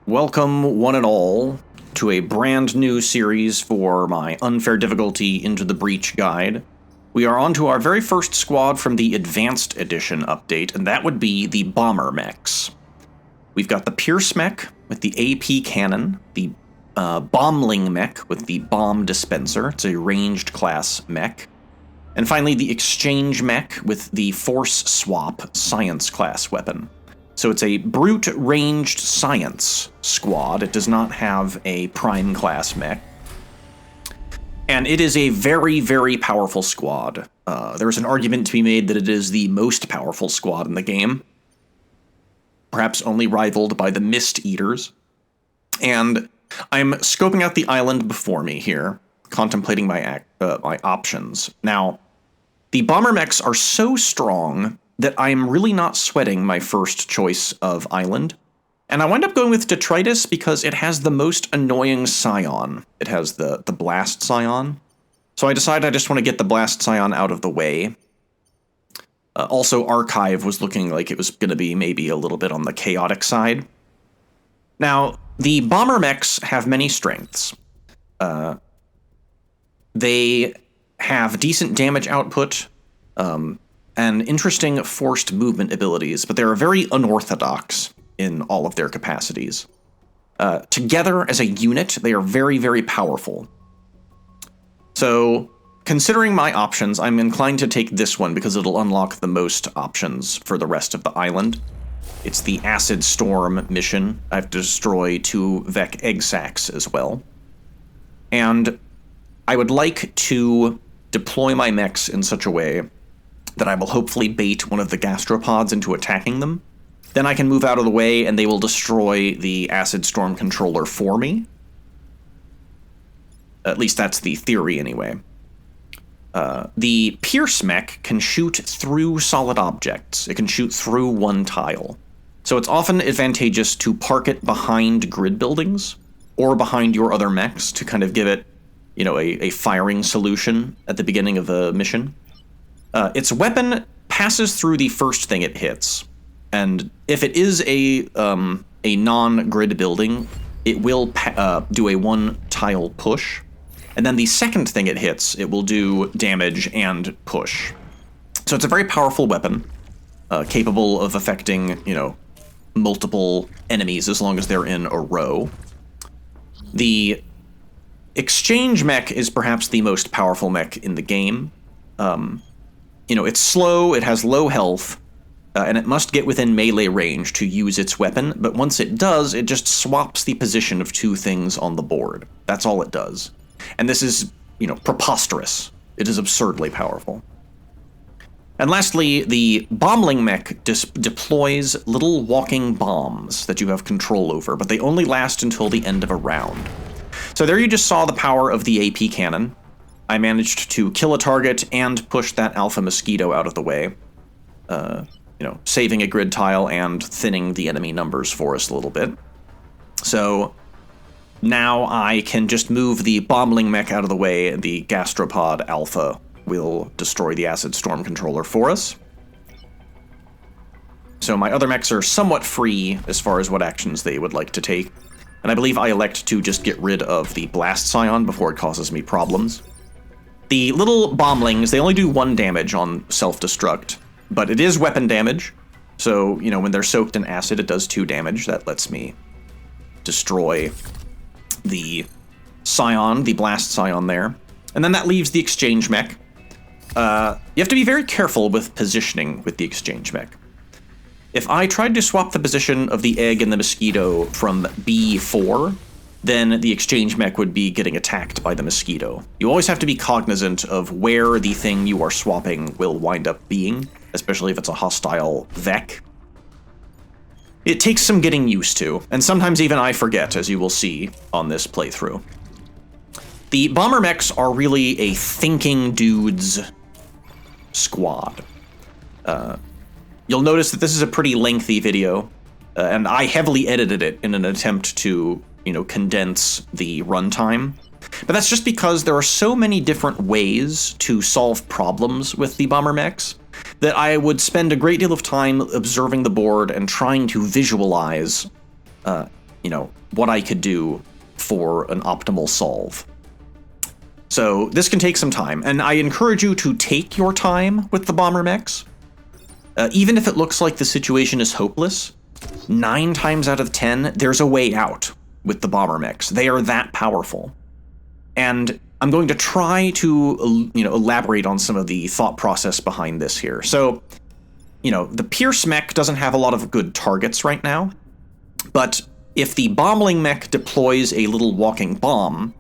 Welcome, one and all, to a brand new series for my Unfair Difficulty Into the Breach guide. We are on to our very first squad from the Advanced Edition update, and that would be the Bombermechs. We've got the Pierce mech with the AP cannon, the Bombling mech with the bomb dispenser, it's a ranged class mech, and finally the Exchange mech with the Force Swap science class weapon. So it's a brute ranged science squad. It does not have a prime class mech. And it is a very, very powerful squad. There's an argument to be made that it is the most powerful squad in the game. Perhaps only rivaled by the Mist Eaters. And I'm scoping out the island before me here, contemplating my options. Now, the Bombermechs are so strong that I'm really not sweating my first choice of island. And I wind up going with Detritus because it has the most annoying scion. It has the blast scion. So I decide I just want to get the blast scion out of the way. Also, Archive was looking like it was going to be maybe a little bit on the chaotic side. Now, the Bombermechs have many strengths. They have decent damage output, and interesting forced movement abilities, but they're very unorthodox in all of their capacities. Together as a unit, they are very, very powerful. So, considering my options, I'm inclined to take this one because it'll unlock the most options for the rest of the island. It's the Acid Storm mission. I have to destroy 2 Vec egg sacs as well. And I would like to deploy my mechs in such a way that I will hopefully bait one of the gastropods into attacking them. Then I can move out of the way and they will destroy the Acid Storm controller for me. At least that's the theory anyway. The Pierce mech can shoot through solid objects. It can shoot through one tile. So it's often advantageous to park it behind grid buildings or behind your other mechs to kind of give it, you know, a firing solution at the beginning of a mission. Its weapon passes through the first thing it hits, and if it is a non-grid building, it will do a one-tile push, and then the second thing it hits, it will do damage and push. So it's a very powerful weapon, capable of affecting, you know, multiple enemies as long as they're in a row. The Exchange mech is perhaps the most powerful mech in the game. You know, it's slow, it has low health, and it must get within melee range to use its weapon, but once it does, it just swaps the position of 2 things on the board. That's all it does. And this is, you know, preposterous. It is absurdly powerful. And lastly, the Bombling mech deploys little walking bombs that you have control over, but they only last until the end of a round. So there you just saw the power of the AP cannon. I managed to kill a target and push that alpha mosquito out of the way, you know, saving a grid tile and thinning the enemy numbers for us a little bit. So now I can just move the Bombling mech out of the way, and the Gastropod Alpha will destroy the Acid Storm controller for us. So my other mechs are somewhat free as far as what actions they would like to take, and I believe I elect to just get rid of the Blast Scion before it causes me problems. The little bomblings, they only do 1 damage on self-destruct, but it is weapon damage, so, you know, when they're soaked in acid, it does 2 damage. That lets me destroy the Scion, the Blast Scion there. And then that leaves the Exchange mech. You have to be very careful with positioning with the Exchange mech. If I tried to swap the position of the egg and the mosquito from B4, then the Exchange mech would be getting attacked by the mosquito. You always have to be cognizant of where the thing you are swapping will wind up being, especially if it's a hostile Vec. It takes some getting used to, and sometimes even I forget, as you will see on this playthrough. The Bombermechs are really a thinking dudes squad. You'll notice that this is a pretty lengthy video, and I heavily edited it in an attempt to, you know, condense the runtime. But that's just because there are so many different ways to solve problems with the Bombermechs that I would spend a great deal of time observing the board and trying to visualize what I could do for an optimal solve. So this can take some time, and I encourage you to take your time with the Bombermechs. Even if it looks like the situation is hopeless, 9 times out of 10, there's a way out with the Bombermechs. They are that powerful. And I'm going to try to elaborate on some of the thought process behind this here. So, the Pierce mech doesn't have a lot of good targets right now, but if the Bombling mech deploys a little walking bomb,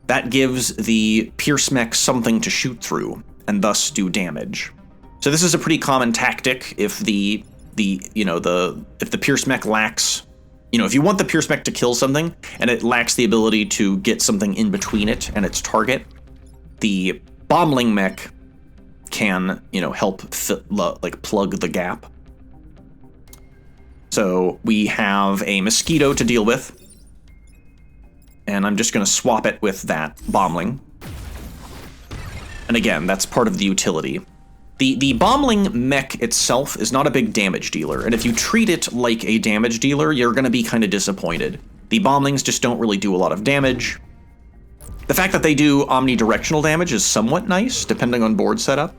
that gives the Pierce mech something to shoot through, and thus do damage. So this is a pretty common tactic if the Pierce mech lacks, if you want the Pierce mech to kill something and it lacks the ability to get something in between it and its target, the Bombling mech can, help plug the gap. So we have a mosquito to deal with, and I'm just going to swap it with that Bombling. And again, that's part of the utility. The Bombling mech itself is not a big damage dealer, and if you treat it like a damage dealer, you're going to be kind of disappointed. The Bomblings just don't really do a lot of damage. The fact that they do omnidirectional damage is somewhat nice, depending on board setup.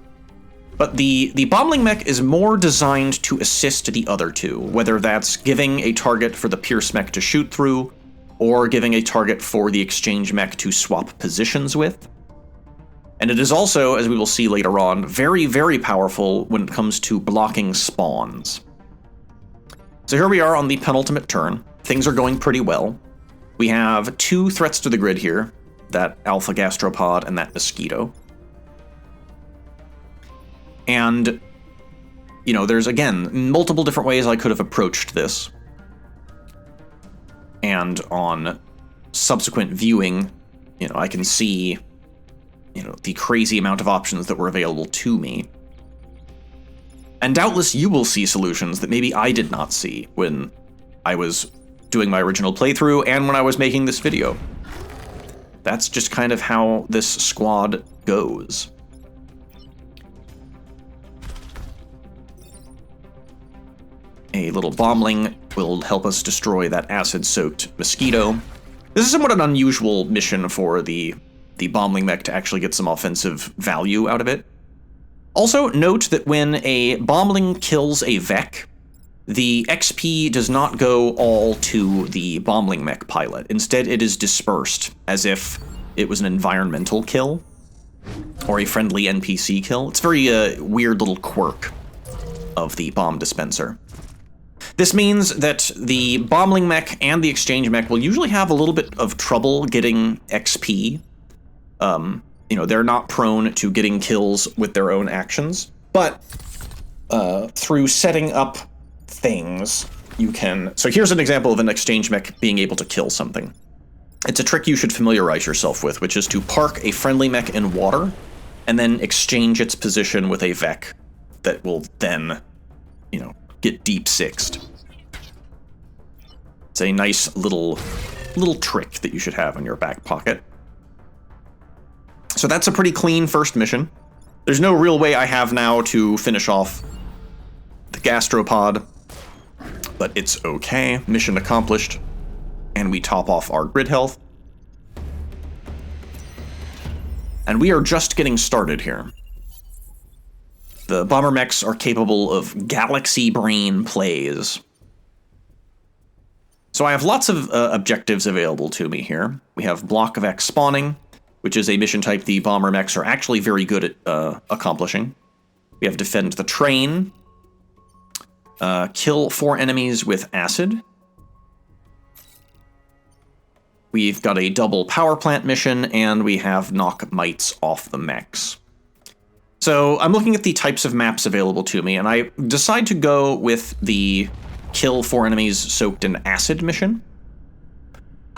But the Bombling mech is more designed to assist the other two, whether that's giving a target for the Pierce mech to shoot through, or giving a target for the Exchange mech to swap positions with. And it is also, as we will see later on, very, very powerful when it comes to blocking spawns. So here we are on the penultimate turn. Things are going pretty well. We have 2 threats to the grid here, that Alpha Gastropod and that Mosquito. And, there's, again, multiple different ways I could have approached this. And on subsequent viewing, I can see the crazy amount of options that were available to me. And doubtless you will see solutions that maybe I did not see when I was doing my original playthrough and when I was making this video. That's just kind of how this squad goes. A little Bombling will help us destroy that acid-soaked Mosquito. This is somewhat an unusual mission for the Bombling mech to actually get some offensive value out of it. Also, note that when a Bombling kills a Vec, the XP does not go all to the Bombling mech pilot. Instead, it is dispersed, as if it was an environmental kill, or a friendly NPC kill. It's a very weird little quirk of the bomb dispenser. This means that the Bombling mech and the Exchange mech will usually have a little bit of trouble getting XP. They're not prone to getting kills with their own actions, but through setting up things, you can... So here's an example of an Exchange mech being able to kill something. It's a trick you should familiarize yourself with, which is to park a friendly mech in water, and then exchange its position with a Vec that will then, get deep sixed. It's a nice little trick that you should have in your back pocket. So that's a pretty clean first mission. There's no real way I have now to finish off the Gastropod, but it's okay. Mission accomplished. And we top off our grid health. And we are just getting started here. The Bombermechs are capable of galaxy brain plays. So I have lots of objectives available to me here. We have Block of X spawning, which is a mission type the Bombermechs are actually very good at accomplishing. We have Defend the Train, kill 4 enemies with acid. We've got a double power plant mission, and we have knock mites off the mechs. So I'm looking at the types of maps available to me, and I decide to go with the kill 4 enemies soaked in acid mission.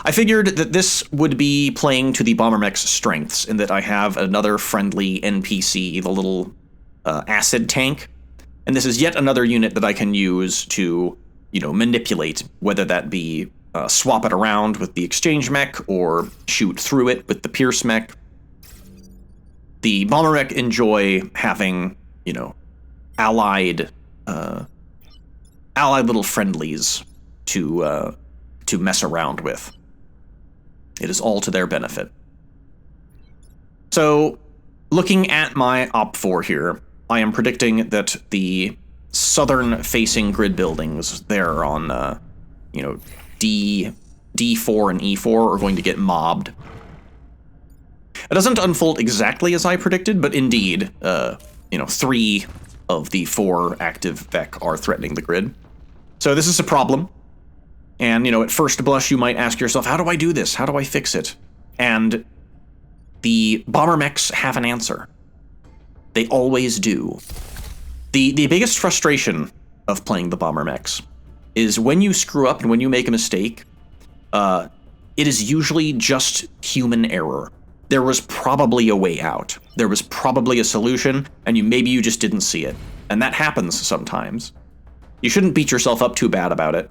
I figured that this would be playing to the Bombermech's strengths, in that I have another friendly NPC, the little acid tank, and this is yet another unit that I can use to, manipulate, whether that be swap it around with the Exchange mech or shoot through it with the Pierce mech. The Bombermech enjoy having, allied little friendlies to to mess around with. It is all to their benefit. So, looking at my Op4 here, I am predicting that the southern-facing grid buildings there on, D4 and E4 are going to get mobbed. It doesn't unfold exactly as I predicted, but indeed, 3 of the 4 active Vec are threatening the grid. So this is a problem. And, at first blush, you might ask yourself, how do I do this? How do I fix it? And the Bombermechs have an answer. They always do. The biggest frustration of playing the Bombermechs is when you screw up and when you make a mistake, it is usually just human error. There was probably a way out. There was probably a solution, and maybe you just didn't see it. And that happens sometimes. You shouldn't beat yourself up too bad about it.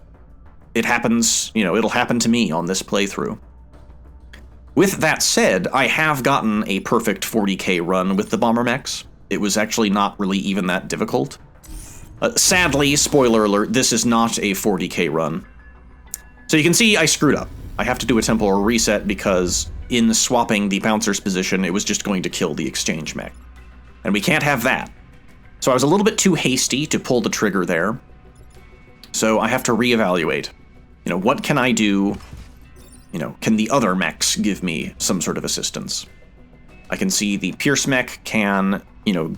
It happens, it'll happen to me on this playthrough. With that said, I have gotten a perfect 40k run with the Bombermechs. It was actually not really even that difficult. Sadly, spoiler alert, this is not a 40k run. So you can see I screwed up. I have to do a temporal reset because in swapping the bouncer's position, it was just going to kill the exchange mech. And we can't have that. So I was a little bit too hasty to pull the trigger there. So I have to reevaluate. What can I do? Can the other mechs give me some sort of assistance? I can see the Pierce mech can,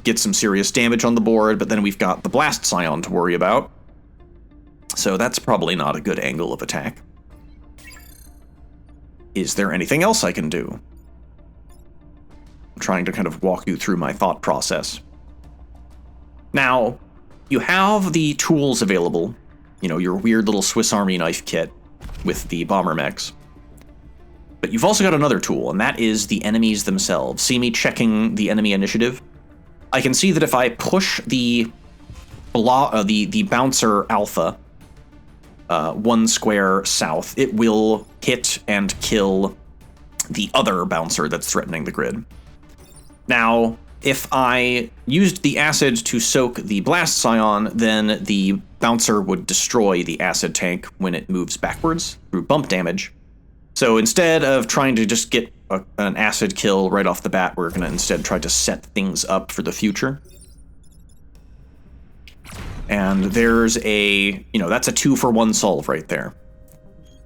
get some serious damage on the board, but then we've got the Blast Scion to worry about. So that's probably not a good angle of attack. Is there anything else I can do? I'm trying to kind of walk you through my thought process. Now, you have the tools available, your weird little Swiss Army knife kit with the Bombermechs. But you've also got another tool, and that is the enemies themselves. See me checking the enemy initiative? I can see that if I push the bouncer alpha 1 square south, it will hit and kill the other bouncer that's threatening the grid. Now, if I used the acid to soak the Blast Scion, then the bouncer would destroy the acid tank when it moves backwards through bump damage. So instead of trying to just get an acid kill right off the bat, we're going to instead try to set things up for the future. And there's that's a 2-for-1 solve right there.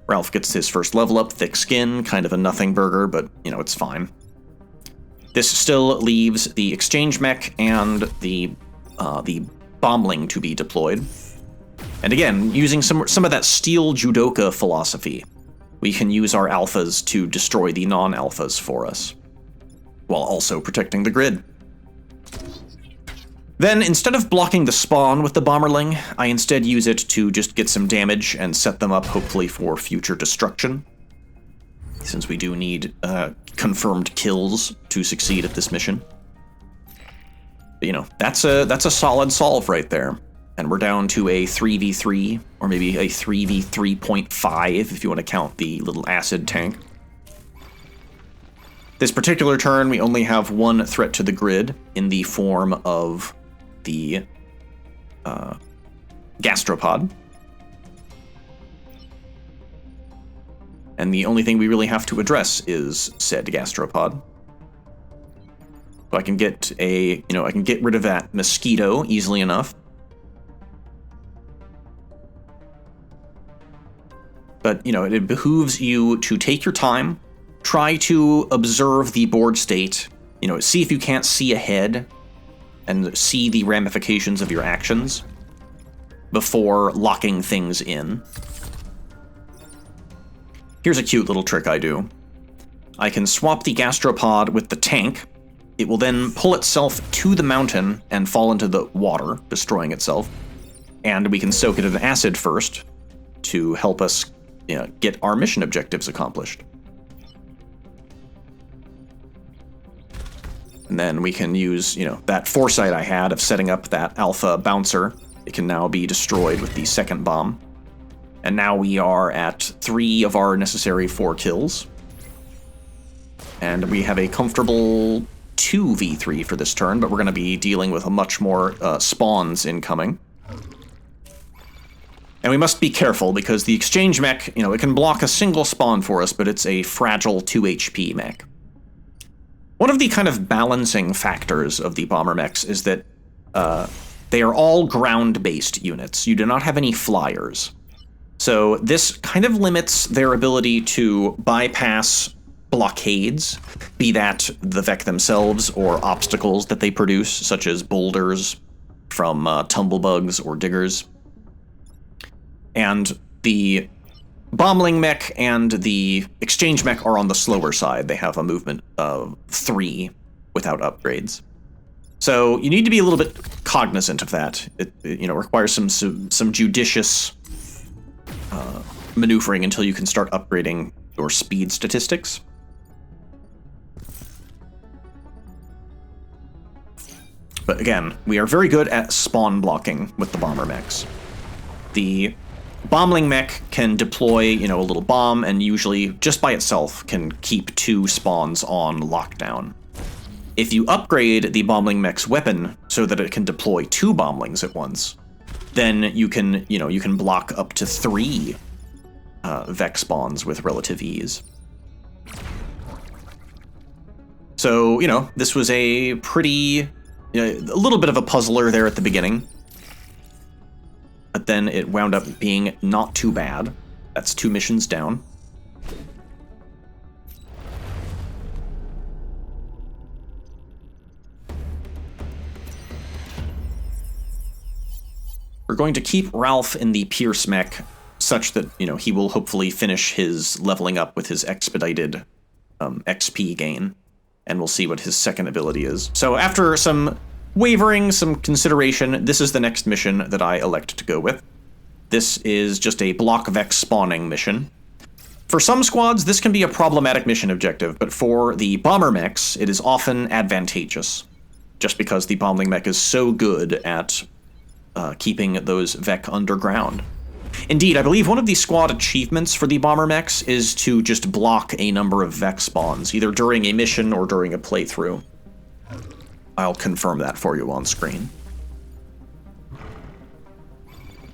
Ralph gets his first level up, Thick Skin, kind of a nothing burger, but, it's fine. This still leaves the exchange mech and the bombling to be deployed. And again, using some of that steel judoka philosophy, we can use our alphas to destroy the non-alphas for us, while also protecting the grid. Then, instead of blocking the spawn with the Bomberling, I instead use it to just get some damage and set them up, hopefully, for future destruction, since we do need confirmed kills to succeed at this mission. But, that's a solid solve right there. And we're down to a 3v3, or maybe a 3v3.5 if you want to count the little acid tank. This particular turn, we only have one threat to the grid in the form of the gastropod. And the only thing we really have to address is said gastropod. So I can get I can get rid of that mosquito easily enough. But, it behooves you to take your time, try to observe the board state, see if you can't see ahead and see the ramifications of your actions before locking things in. Here's a cute little trick I do. I can swap the gastropod with the tank. It will then pull itself to the mountain and fall into the water, destroying itself. And we can soak it in acid first to help us get our mission objectives accomplished. And then we can use, that foresight I had of setting up that alpha bouncer. It can now be destroyed with the second bomb. And now we are at 3 of our necessary 4 kills. And we have a comfortable 2v3 for this turn, but we're going to be dealing with a much more spawns incoming. And we must be careful, because the exchange mech, it can block a single spawn for us, but it's a fragile 2 HP mech. One of the kind of balancing factors of the Bombermechs is that they are all ground-based units. You do not have any flyers. So this kind of limits their ability to bypass blockades, be that the Vec themselves or obstacles that they produce, such as boulders from tumblebugs or diggers. And the Bombling mech and the exchange mech are on the slower side. They have a movement of 3 without upgrades. So you need to be a little bit cognizant of that. It requires some judicious maneuvering until you can start upgrading your speed statistics. But again, we are very good at spawn blocking with the Bombermechs. The Bombling mech can deploy, a little bomb, and usually, just by itself, can keep 2 spawns on lockdown. If you upgrade the Bombling mech's weapon so that it can deploy 2 bomblings at once, then you can block up to 3 Vec spawns with relative ease. So, this was a pretty, a little bit of a puzzler there at the beginning. But then it wound up being not too bad. That's 2 missions down. We're going to keep Ralph in the Pierce mech, such that, he will hopefully finish his leveling up with his expedited XP gain. And we'll see what his second ability is. So after some wavering, some consideration, this is the next mission that I elect to go with. This is just a block Vec spawning mission. For some squads, this can be a problematic mission objective, but for the Bombermechs, it is often advantageous, just because the Bombling mech is so good at keeping those Vec underground. Indeed, I believe one of the squad achievements for the Bombermechs is to just block a number of Vec spawns, either during a mission or during a playthrough. I'll confirm that for you on screen.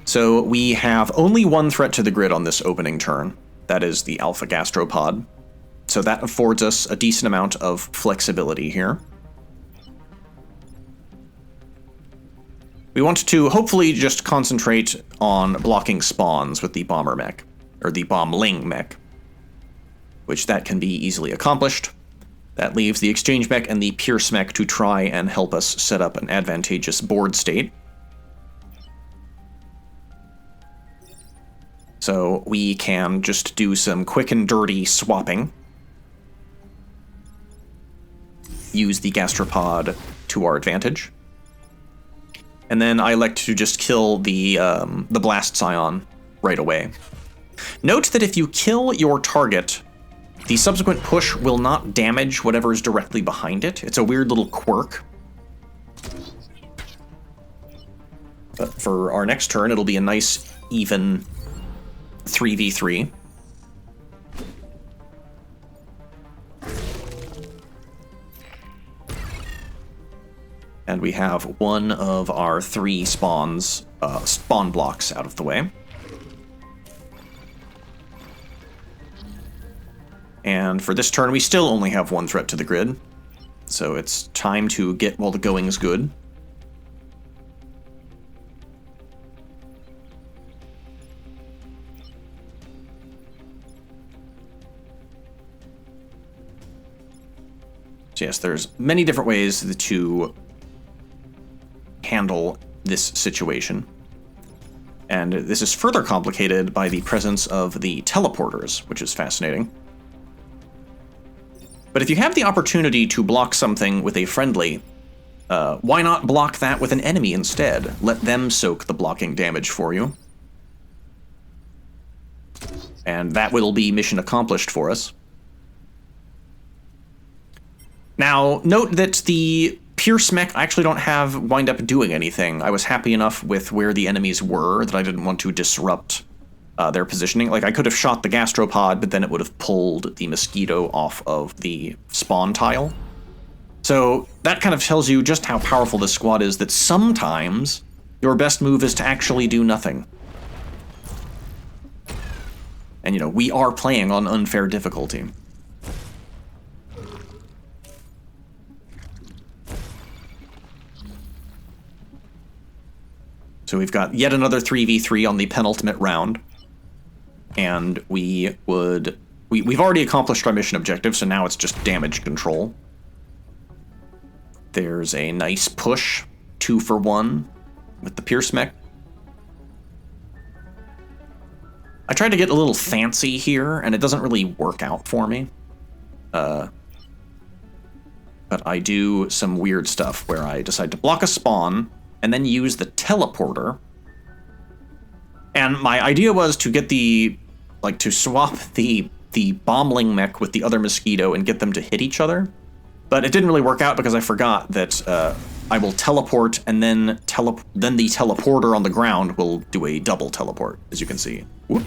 So we have only 1 threat to the grid on this opening turn. That is the Alpha Gastropod. So that affords us a decent amount of flexibility here. We want to hopefully just concentrate on blocking spawns with the Bomber mech, or the Bombling mech, which that can be easily accomplished. That leaves the exchange mech and the Pierce mech to try and help us set up an advantageous board state. So we can just do some quick and dirty swapping. Use the gastropod to our advantage. And then I elect to just kill the blast scion right away. Note that if you kill your target, the subsequent push will not damage whatever is directly behind it. It's a weird little quirk. But for our next turn, it'll be a nice, even 3v3. And we have one of our 3 spawns, spawn blocks out of the way. And for this turn, we still only have 1 threat to the grid. So it's time to get while the going's good. So yes, there's many different ways to handle this situation. And this is further complicated by the presence of the teleporters, which is fascinating. But if you have the opportunity to block something with a friendly, why not block that with an enemy instead? Let them soak the blocking damage for you. And that will be mission accomplished for us. Now, note that the Pierce mech I actually don't wind up doing anything. I was happy enough with where the enemies were that I didn't want to disrupt their positioning. Like, I could have shot the gastropod, but then it would have pulled the mosquito off of the spawn tile. So that kind of tells you just how powerful this squad is, that sometimes your best move is to actually do nothing. And, we are playing on unfair difficulty. So we've got yet another 3v3 on the penultimate round. And we've already accomplished our mission objective, so now it's just damage control. There's a nice push, 2 for 1 with the Pierce Mech. I tried to get a little fancy here, and it doesn't really work out for me. But I do some weird stuff where I decide to block a spawn, and then use the teleporter. And my idea was to get to swap the bombling mech with the other mosquito and get them to hit each other. But it didn't really work out because I forgot that I will teleport, and then the teleporter on the ground will do a double teleport, as you can see. Whoop.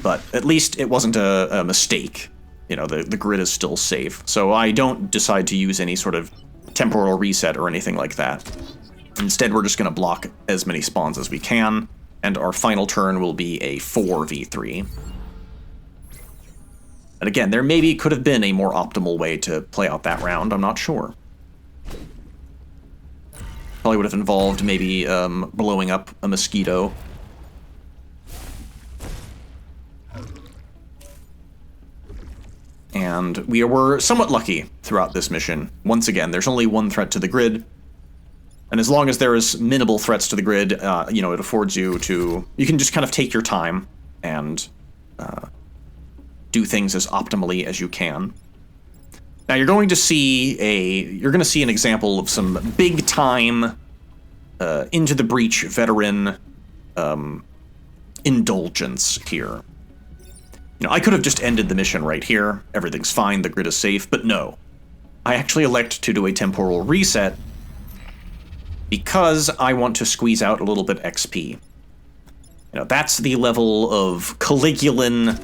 But at least it wasn't a mistake. The grid is still safe. So I don't decide to use any sort of temporal reset or anything like that. Instead, we're just going to block as many spawns as we can, and our final turn will be a 4v3. And again, there maybe could have been a more optimal way to play out that round, I'm not sure. Probably would have involved maybe blowing up a mosquito. And we were somewhat lucky throughout this mission. Once again, there's only one threat to the grid. And as long as there is minimal threats to the grid, it affords you to... You can just kind of take your time and do things as optimally as you can. Now you're going to see an example of some big time Into the Breach veteran indulgence here. I could have just ended the mission right here. Everything's fine, the grid is safe, but no. I actually elect to do a temporal reset because I want to squeeze out a little bit XP. That's the level of Caligulan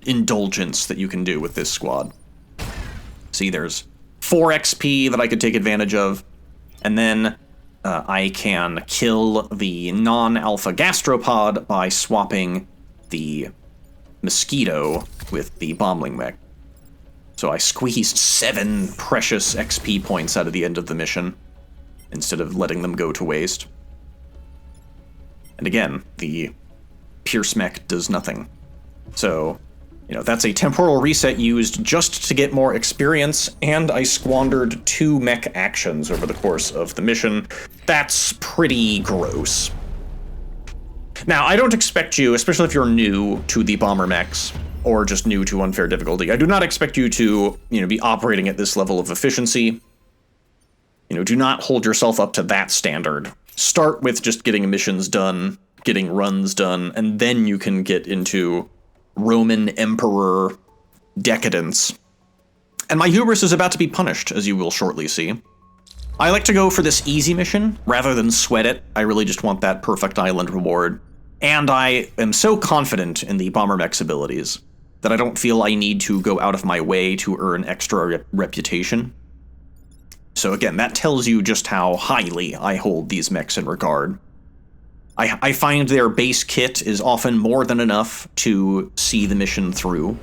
indulgence that you can do with this squad. See, there's 4 XP that I could take advantage of, and then I can kill the non-alpha gastropod by swapping the mosquito with the bombling mech. So I squeezed 7 precious XP points out of the end of the mission, instead of letting them go to waste. And again, the Pierce Mech does nothing. So, that's a temporal reset used just to get more experience, and I squandered 2 mech actions over the course of the mission. That's pretty gross. Now, I don't expect you, especially if you're new to the Bombermechs, or just new to unfair difficulty, I do not expect you to, be operating at this level of efficiency. Do not hold yourself up to that standard. Start with just getting missions done, getting runs done, and then you can get into Roman Emperor decadence. And my hubris is about to be punished, as you will shortly see. I like to go for this easy mission, rather than sweat it. I really just want that perfect island reward. And I am so confident in the Bombermechs abilities that I don't feel I need to go out of my way to earn extra reputation. So again, that tells you just how highly I hold these mechs in regard. I find their base kit is often more than enough to see the mission through.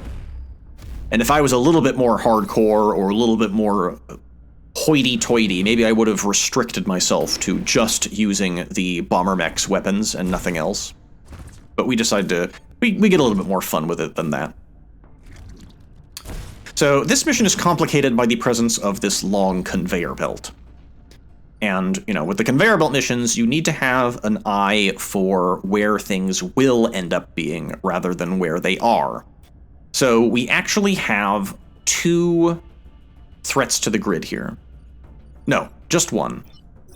And if I was a little bit more hardcore or a little bit more hoity-toity, maybe I would have restricted myself to just using the Bombermechs weapons and nothing else. But we decide to... We get a little bit more fun with it than that. So this mission is complicated by the presence of this long conveyor belt. And, with the conveyor belt missions, you need to have an eye for where things will end up being rather than where they are. So we actually have 2 threats to the grid here. No, just one.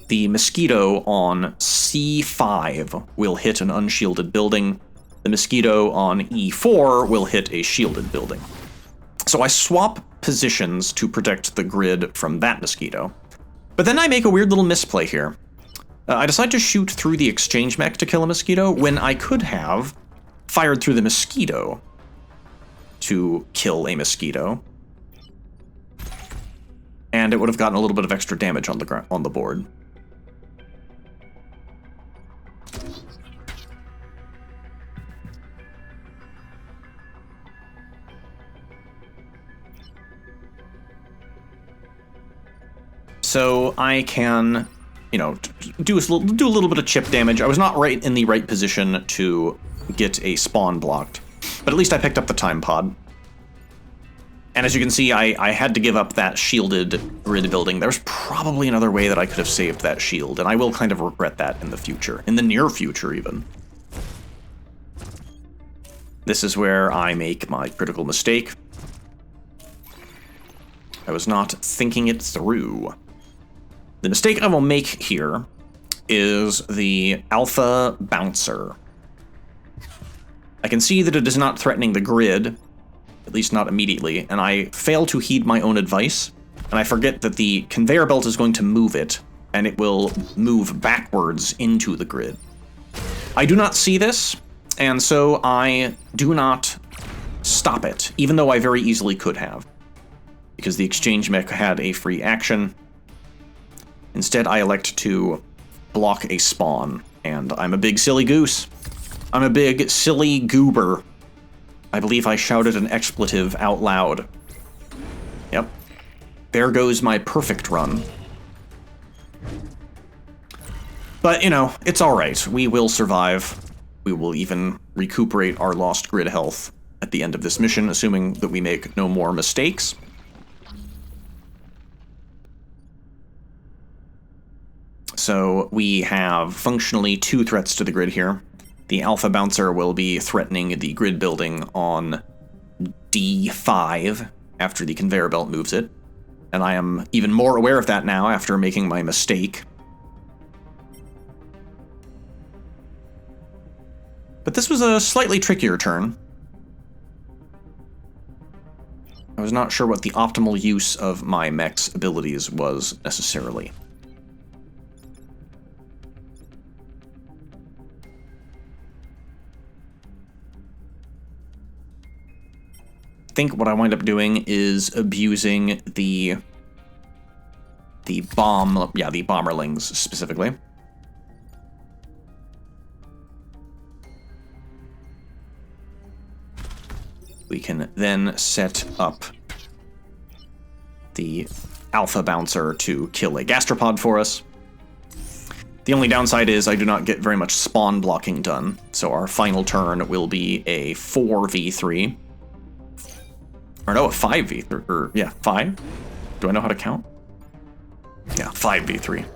The mosquito on C5 will hit an unshielded building. The mosquito on E4 will hit a shielded building. So I swap positions to protect the grid from that mosquito. But then I make a weird little misplay here. I decide to shoot through the exchange mech to kill a mosquito when I could have fired through the mosquito to kill a mosquito. And it would have gotten a little bit of extra damage on the board. So I can, you know, do a little bit of chip damage. I was not right in the right position to get a spawn blocked, but at least I picked up the time pod. And as you can see, I had to give up that shielded grid building. There's probably another way that I could have saved that shield, and I will kind of regret that in the future, in the near future even. This is where I make my critical mistake. I was not thinking it through. The mistake I will make here is the Alpha Bouncer. I can see that it is not threatening the grid, at least not immediately, and I fail to heed my own advice, and I forget that the conveyor belt is going to move it, and it will move backwards into the grid. I do not see this, and so I do not stop it, even though I very easily could have, because the exchange mech had a free action. Instead, I elect to block a spawn, and I'm a big silly goose. I'm a big silly goober. I believe I shouted an expletive out loud. Yep. There goes my perfect run. But, you know, it's alright. We will survive. We will even recuperate our lost grid health at the end of this mission, assuming that we make no more mistakes. So we have functionally 2 threats to the grid here. The Alpha Bouncer will be threatening the grid building on D5 after the conveyor belt moves it. And I am even more aware of that now after making my mistake. But this was a slightly trickier turn. I was not sure what the optimal use of my mech's abilities was necessarily. I think what I wind up doing is abusing the bomberlings specifically. We can then set up the Alpha Bouncer to kill a gastropod for us. The only downside is I do not get very much spawn blocking done, so our final turn will be a 4v3. Or no, a 5v3, or yeah, 5? Do I know how to count? Yeah, 5v3.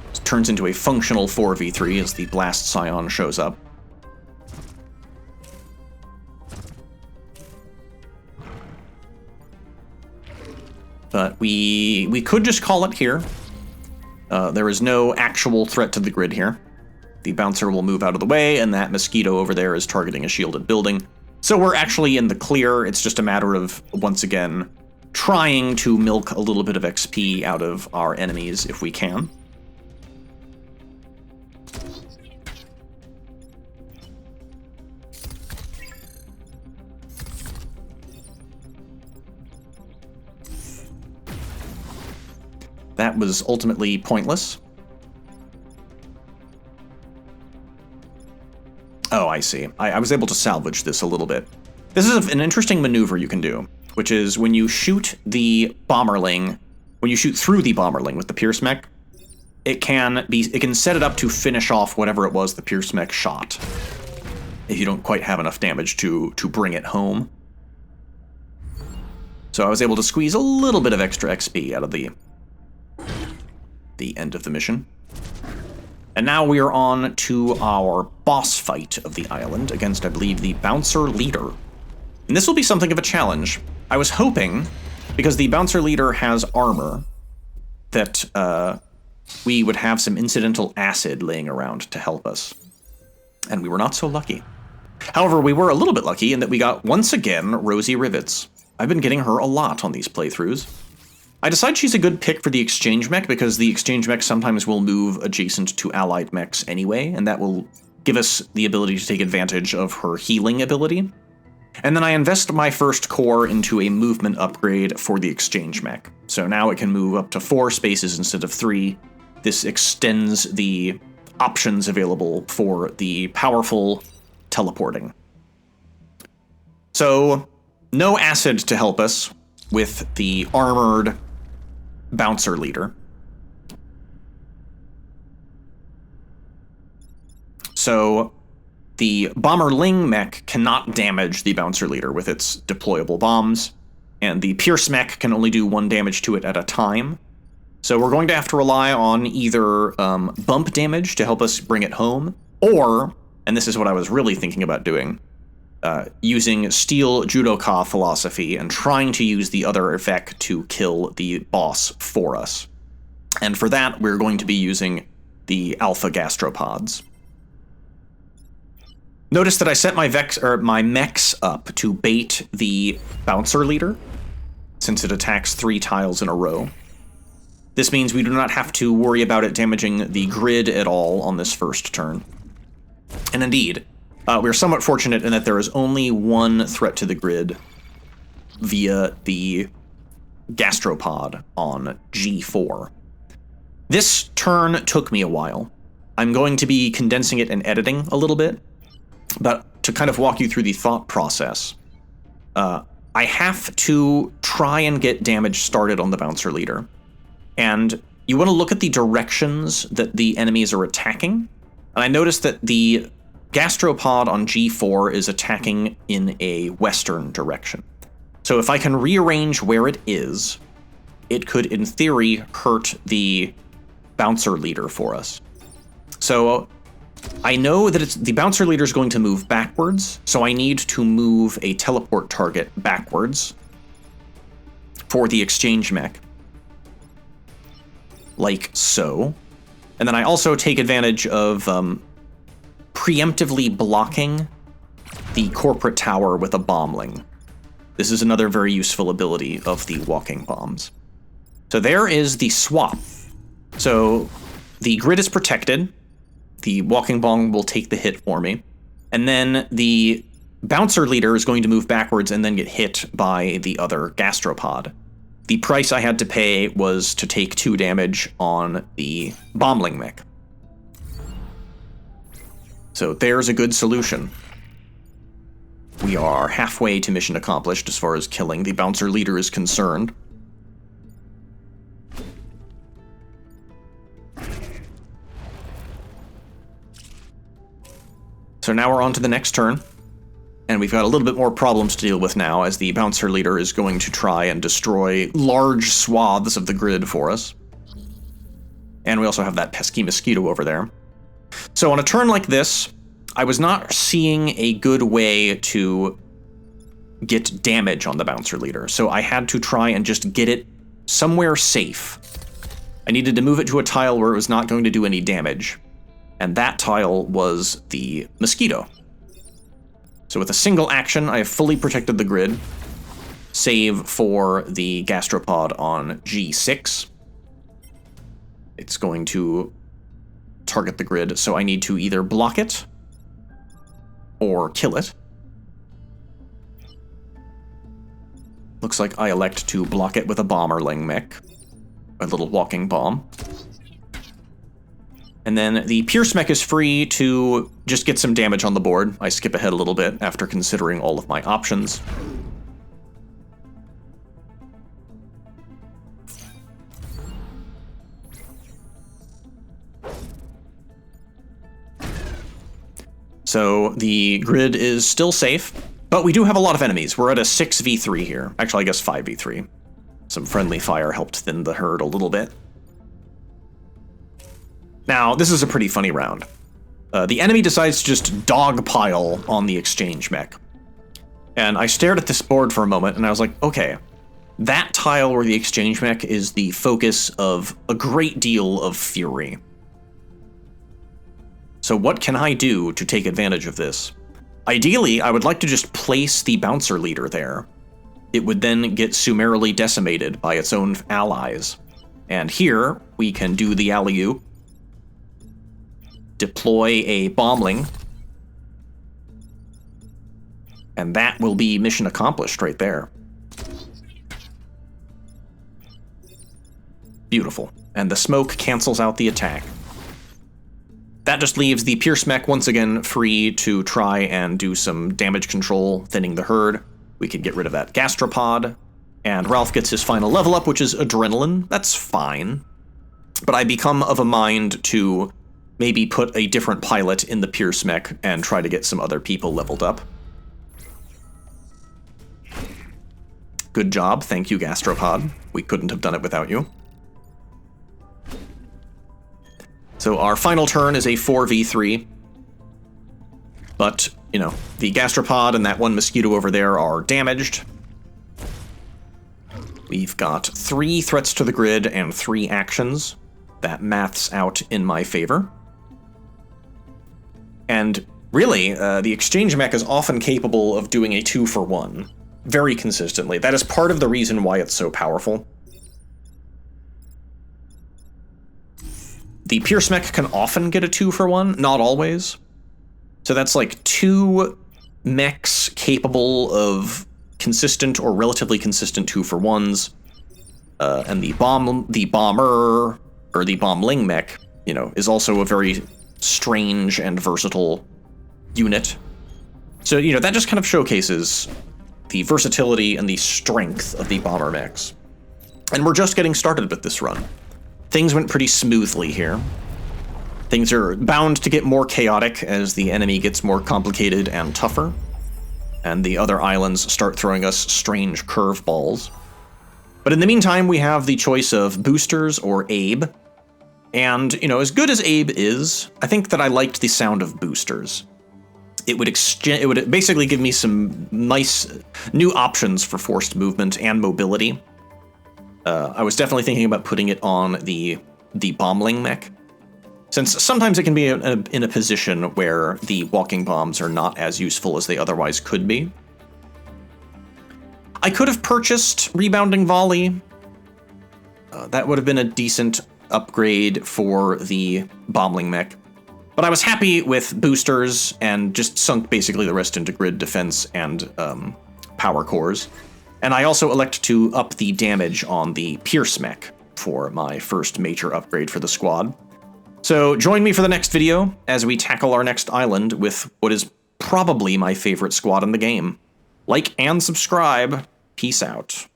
This turns into a functional 4v3 as the Blast Scion shows up. But we could just call it here. There is no actual threat to the grid here. The bouncer will move out of the way, and that mosquito over there is targeting a shielded building. So we're actually in the clear. It's just a matter of, once again, trying to milk a little bit of XP out of our enemies if we can. That was ultimately pointless. Oh, I see. I was able to salvage this a little bit. This is an interesting maneuver you can do, which is when you shoot the bomberling, when you shoot through the bomberling with the Pierce mech, it can set it up to finish off whatever it was the Pierce mech shot, if you don't quite have enough damage to bring it home. So I was able to squeeze a little bit of extra XP out of the end of the mission. And now we are on to our boss fight of the island against, I believe, the Bouncer Leader. And this will be something of a challenge. I was hoping, because the Bouncer Leader has armor, that we would have some incidental acid laying around to help us. And we were not so lucky. However, we were a little bit lucky in that we got, once again, Rosie Rivets. I've been getting her a lot on these playthroughs. I decide she's a good pick for the exchange mech because the exchange mech sometimes will move adjacent to allied mechs anyway, and that will give us the ability to take advantage of her healing ability. And then I invest my first core into a movement upgrade for the exchange mech. So now it can move up to 4 spaces instead of 3. This extends the options available for the powerful teleporting. So, no acid to help us. with the armored bouncer leader. So the Bomberling mech cannot damage the bouncer leader with its deployable bombs, and the Pierce mech can only do 1 damage to it at a time. So we're going to have to rely on either bump damage to help us bring it home, or, and this is what I was really thinking about doing, using Steel Judoka philosophy and trying to use the other effect to kill the boss for us. And for that, we're going to be using the Alpha Gastropods. Notice that I set my mechs up to bait the bouncer leader, since it attacks 3 tiles in a row. This means we do not have to worry about it damaging the grid at all on this first turn. And indeed, we're somewhat fortunate in that there is only 1 threat to the grid via the gastropod on G4. This turn took me a while. I'm going to be condensing it and editing a little bit, but to kind of walk you through the thought process, I have to try and get damage started on the bouncer leader. And you want to look at the directions that the enemies are attacking. And I noticed that the gastropod on G4 is attacking in a western direction. So if I can rearrange where it is, it could, in theory, hurt the bouncer leader for us. So I know that the bouncer leader is going to move backwards, so I need to move a teleport target backwards for the exchange mech. Like so. And then I also take advantage of preemptively blocking the corporate tower with a bombling. This is another very useful ability of the walking bombs. So there is the swap. So the grid is protected. The walking bomb will take the hit for me. And then the bouncer leader is going to move backwards and then get hit by the other gastropod. The price I had to pay was to take 2 damage on the bombling mech. So there's a good solution. We are halfway to mission accomplished as far as killing the bouncer leader is concerned. So now we're on to the next turn. And we've got a little bit more problems to deal with now, as the bouncer leader is going to try and destroy large swaths of the grid for us. And we also have that pesky mosquito over there. So on a turn like this, I was not seeing a good way to get damage on the bouncer leader, so I had to try and just get it somewhere safe. I needed to move it to a tile where it was not going to do any damage, and that tile was the mosquito. So with a single action, I have fully protected the grid, save for the gastropod on G6. It's going to target the grid, so I need to either block it or kill it. Looks like I elect to block it with a Bomberling mech, a little walking bomb. And then the Pierce mech is free to just get some damage on the board. I skip ahead a little bit after considering all of my options. So the grid is still safe, but we do have a lot of enemies. We're at a 6v3 here. Actually, I guess 5v3. Some friendly fire helped thin the herd a little bit. Now, this is a pretty funny round. The enemy decides to just dogpile on the exchange mech. And I stared at this board for a moment, and I was like, okay, that tile where the exchange mech is the focus of a great deal of fury. So what can I do to take advantage of this? Ideally, I would like to just place the bouncer leader there. It would then get summarily decimated by its own allies. And here, we can do the alley-oop, deploy a bombling, and that will be mission accomplished right there. Beautiful. And the smoke cancels out the attack. That just leaves the Pierce mech once again free to try and do some damage control, thinning the herd. We could get rid of that gastropod, And Ralph gets his final level up, which is adrenaline. That's fine. But I become of a mind to maybe put a different pilot in the Pierce mech and try to get some other people leveled up. Good job. Thank you, Gastropod. We couldn't have done it without you. So our final turn is a 4v3. But, you know, the Gastropod and that one mosquito over there are damaged. We've got 3 threats to the grid and 3 actions. That maths out in my favor. And really, the exchange mech is often capable of doing a 2-for-1 very consistently. That is part of the reason why it's so powerful. The Pierce mech can often get a 2-for-1, not always. So that's like 2 mechs capable of consistent or relatively consistent 2-for-1s. And the bomber, or the bombling mech, you know, is also a very strange and versatile unit. So, you know, that just kind of showcases the versatility and the strength of the Bombermechs. And we're just getting started with this run. Things went pretty smoothly here. Things are bound to get more chaotic as the enemy gets more complicated and tougher, and the other islands start throwing us strange curveballs. But in the meantime, we have the choice of boosters or Abe. And, you know, as good as Abe is, I think that I liked the sound of boosters. It would basically give me some nice new options for forced movement and mobility. I was definitely thinking about putting it on the bombling mech, since sometimes it can be in a position where the walking bombs are not as useful as they otherwise could be. I could have purchased Rebounding Volley. That would have been a decent upgrade for the bombling mech. But I was happy with boosters and just sunk basically the rest into grid defense and power cores. And I also elect to up the damage on the Pierce mech for my first major upgrade for the squad. So join me for the next video as we tackle our next island with what is probably my favorite squad in the game. Like and subscribe. Peace out.